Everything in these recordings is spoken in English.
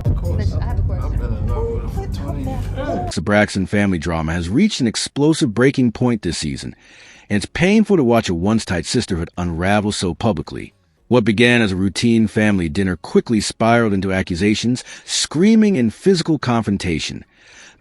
Of course. I have a question. I've been in love with her for 20 years. The Braxton family drama has reached an explosive breaking point this season, and it's painful to watch a once-tight sisterhood unravel so publicly. What began as a routine family dinner quickly spiraled into accusations, screaming, and physical confrontation,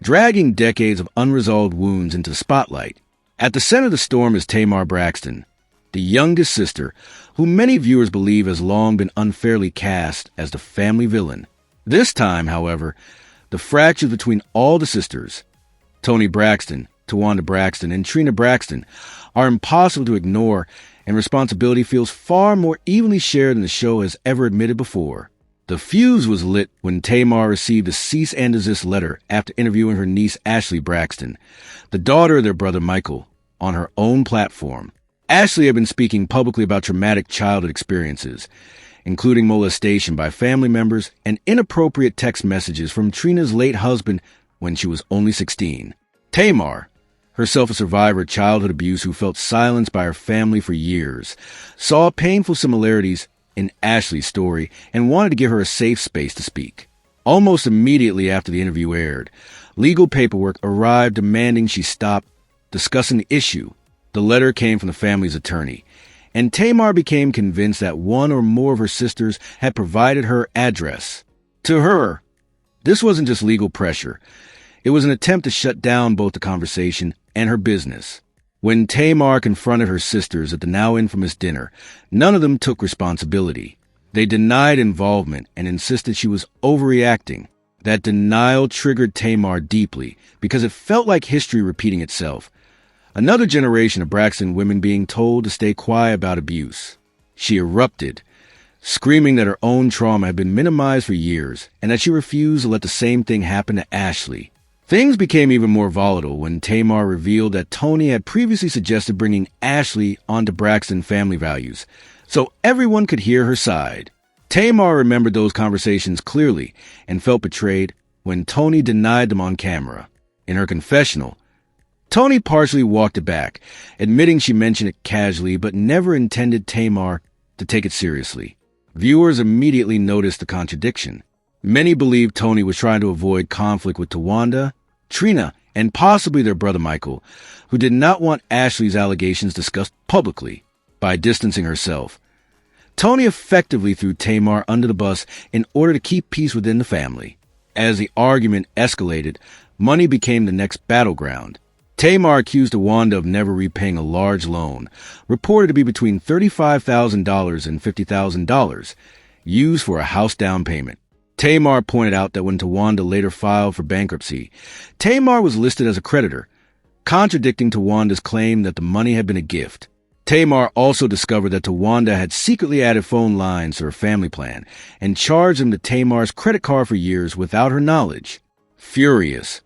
dragging decades of unresolved wounds into the spotlight. At the center of the storm is Tamar Braxton, the youngest sister, who many viewers believe has long been unfairly cast as the family villain. This time, however, the fractures between all the sisters, Toni Braxton, Toni Braxton, and Trina Braxton, are impossible to ignore, and responsibility feels far more evenly shared than the show has ever admitted before. The fuse was lit when Tamar received a cease and desist letter after interviewing her niece Ashley Braxton, the daughter of their brother Michael, on her own platform. Ashley had been speaking publicly about traumatic childhood experiences, including molestation by family members and inappropriate text messages from Trina's late husband when she was only 16. Tamar, herself a survivor of childhood abuse who felt silenced by her family for years, saw painful similarities in Ashley's story and wanted to give her a safe space to speak. Almost immediately after the interview aired, legal paperwork arrived demanding she stop discussing the issue. The letter came from the family's attorney, and Tamar became convinced that one or more of her sisters had provided her address. To her, this wasn't just legal pressure. It was an attempt to shut down both the conversation and her business. When Tamar confronted her sisters at the now infamous dinner, none of them took responsibility. They denied involvement and insisted she was overreacting. That denial triggered Tamar deeply because it felt like history repeating itself. Another generation of Braxton women being told to stay quiet about abuse. She erupted, screaming that her own trauma had been minimized for years and that she refused to let the same thing happen to Ashley. Things became even more volatile when Tamar revealed that Toni had previously suggested bringing Ashley onto Braxton family values, so everyone could hear her side. Tamar remembered those conversations clearly and felt betrayed when Toni denied them on camera. In her confessional, Toni partially walked it back, admitting she mentioned it casually but never intended Tamar to take it seriously. Viewers immediately noticed the contradiction. Many believed Toni was trying to avoid conflict with Tawanda, Trina, and possibly their brother Michael, who did not want Ashley's allegations discussed publicly. By distancing herself, Toni effectively threw Tamar under the bus in order to keep peace within the family. As the argument escalated, money became the next battleground. Tamar accused Tawanda of never repaying a large loan, reported to be between $35,000 and $50,000, used for a house down payment. Tamar pointed out that when Tawanda later filed for bankruptcy, Tamar was listed as a creditor, contradicting Tawanda's claim that the money had been a gift. Tamar also discovered that Tawanda had secretly added phone lines to her family plan and charged them to Tamar's credit card for years without her knowledge. Furious,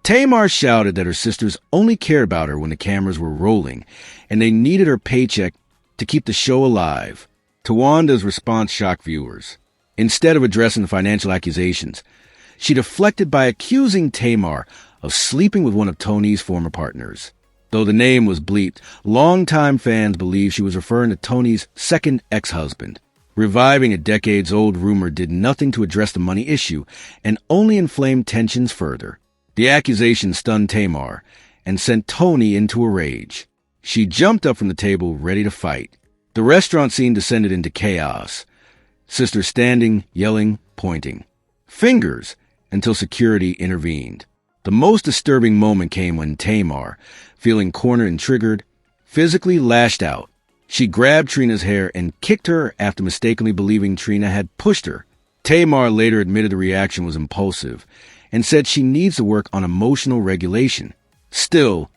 Tamar shouted that her sisters only cared about her when the cameras were rolling, and they needed her paycheck to keep the show alive. Tawanda's response shocked viewers. Instead of addressing the financial accusations, she deflected by accusing Tamar of sleeping with one of Toni's former partners. Though the name was bleeped, longtime fans believe she was referring to Toni's second ex-husband. Reviving a decades-old rumor did nothing to address the money issue and only inflamed tensions further. The accusation stunned Tamar and sent Toni into a rage. She jumped up from the table, ready to fight. The restaurant scene descended into chaos. Sisters standing, yelling, pointing. Fingers, until security intervened. The most disturbing moment came when Tamar, feeling cornered and triggered, physically lashed out. She grabbed Trina's hair and kicked her after mistakenly believing Trina had pushed her. Tamar later admitted the reaction was impulsive and said she needs to work on emotional regulation. Still,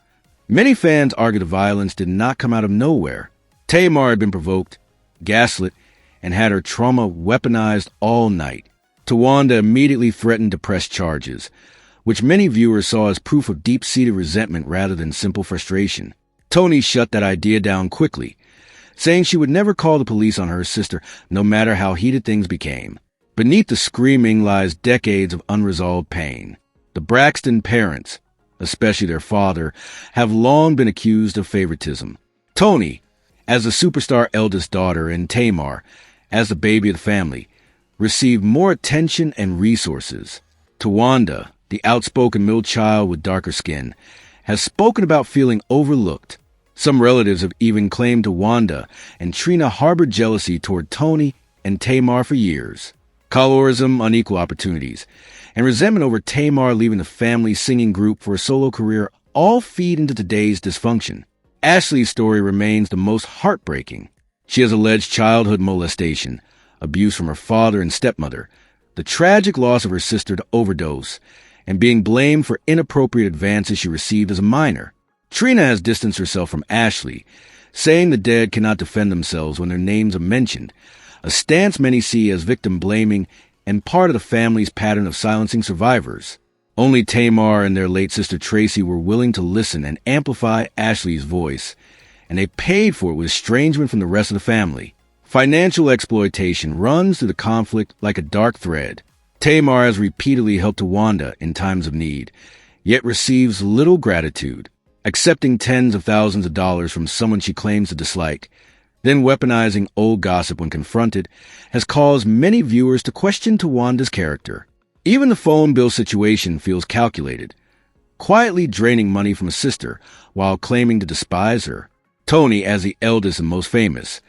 many fans argue the violence did not come out of nowhere. Tamar had been provoked, gaslit, and had her trauma weaponized all night. Tawanda immediately threatened to press charges, which many viewers saw as proof of deep-seated resentment rather than simple frustration. Toni shut that idea down quickly, saying she would never call the police on her sister no matter how heated things became. Beneath the screaming lies decades of unresolved pain. The Braxton parents, especially their father, have long been accused of favoritism. Toni, as the superstar eldest daughter, and Tamar, as the baby of the family, received more attention and resources. Tawanda, the outspoken middle child with darker skin, has spoken about feeling overlooked. Some relatives have even claimed Tawanda and Trina harbored jealousy toward Toni and Tamar for years. Colorism, unequal opportunities, and resentment over Tamar leaving the family singing group for a solo career all feed into today's dysfunction. Ashley's story remains the most heartbreaking. She has alleged childhood molestation, abuse from her father and stepmother, the tragic loss of her sister to overdose, and being blamed for inappropriate advances she received as a minor. Trina has distanced herself from Ashley, saying the dead cannot defend themselves when their names are mentioned, a stance many see as victim-blaming and part of the family's pattern of silencing survivors. Only Tamar and their late sister Tracy were willing to listen and amplify Ashley's voice, and they paid for it with estrangement from the rest of the family. Financial exploitation runs through the conflict like a dark thread. Tamar has repeatedly helped Tawanda in times of need, yet receives little gratitude, accepting tens of thousands of dollars from someone she claims to dislike, then weaponizing old gossip when confronted, has caused many viewers to question Tawanda's character. Even the phone bill situation feels calculated, quietly draining money from a sister while claiming to despise her. Toni, as the eldest and most famous,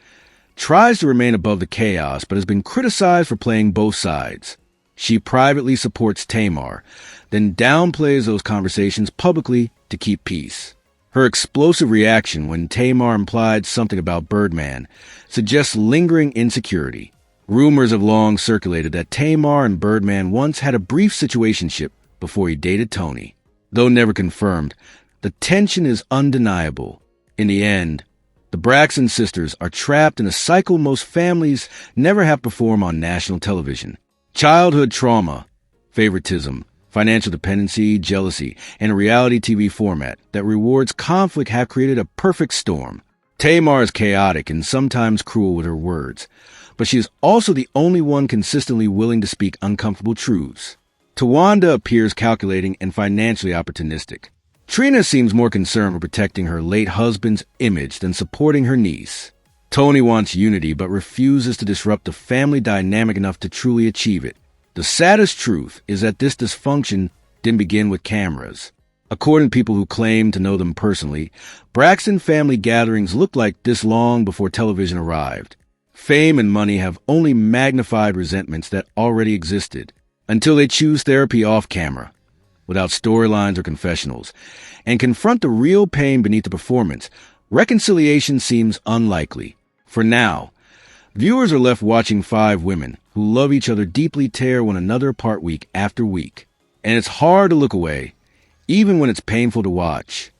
tries to remain above the chaos but has been criticized for playing both sides. She privately supports Tamar, then downplays those conversations publicly to keep peace. Her explosive reaction when Tamar implied something about Birdman suggests lingering insecurity. Rumors have long circulated that Tamar and Birdman once had a brief situationship before he dated Toni. Though never confirmed, the tension is undeniable. In the end, the Braxton sisters are trapped in a cycle most families never have performed on national television. Childhood trauma, favoritism, financial dependency, jealousy, and a reality TV format that rewards conflict have created a perfect storm. Tamar is chaotic and sometimes cruel with her words, but she is also the only one consistently willing to speak uncomfortable truths. Tawanda appears calculating and financially opportunistic. Trina seems more concerned with protecting her late husband's image than supporting her niece. Toni wants unity but refuses to disrupt the family dynamic enough to truly achieve it. The saddest truth is that this dysfunction didn't begin with cameras. According to people who claim to know them personally, Braxton family gatherings looked like this long before television arrived. Fame and money have only magnified resentments that already existed, until they choose therapy off camera, without storylines or confessionals, and confront the real pain beneath the performance. Reconciliation seems unlikely. For now, viewers are left watching five women who love each other deeply tear one another apart week after week. And it's hard to look away, even when it's painful to watch.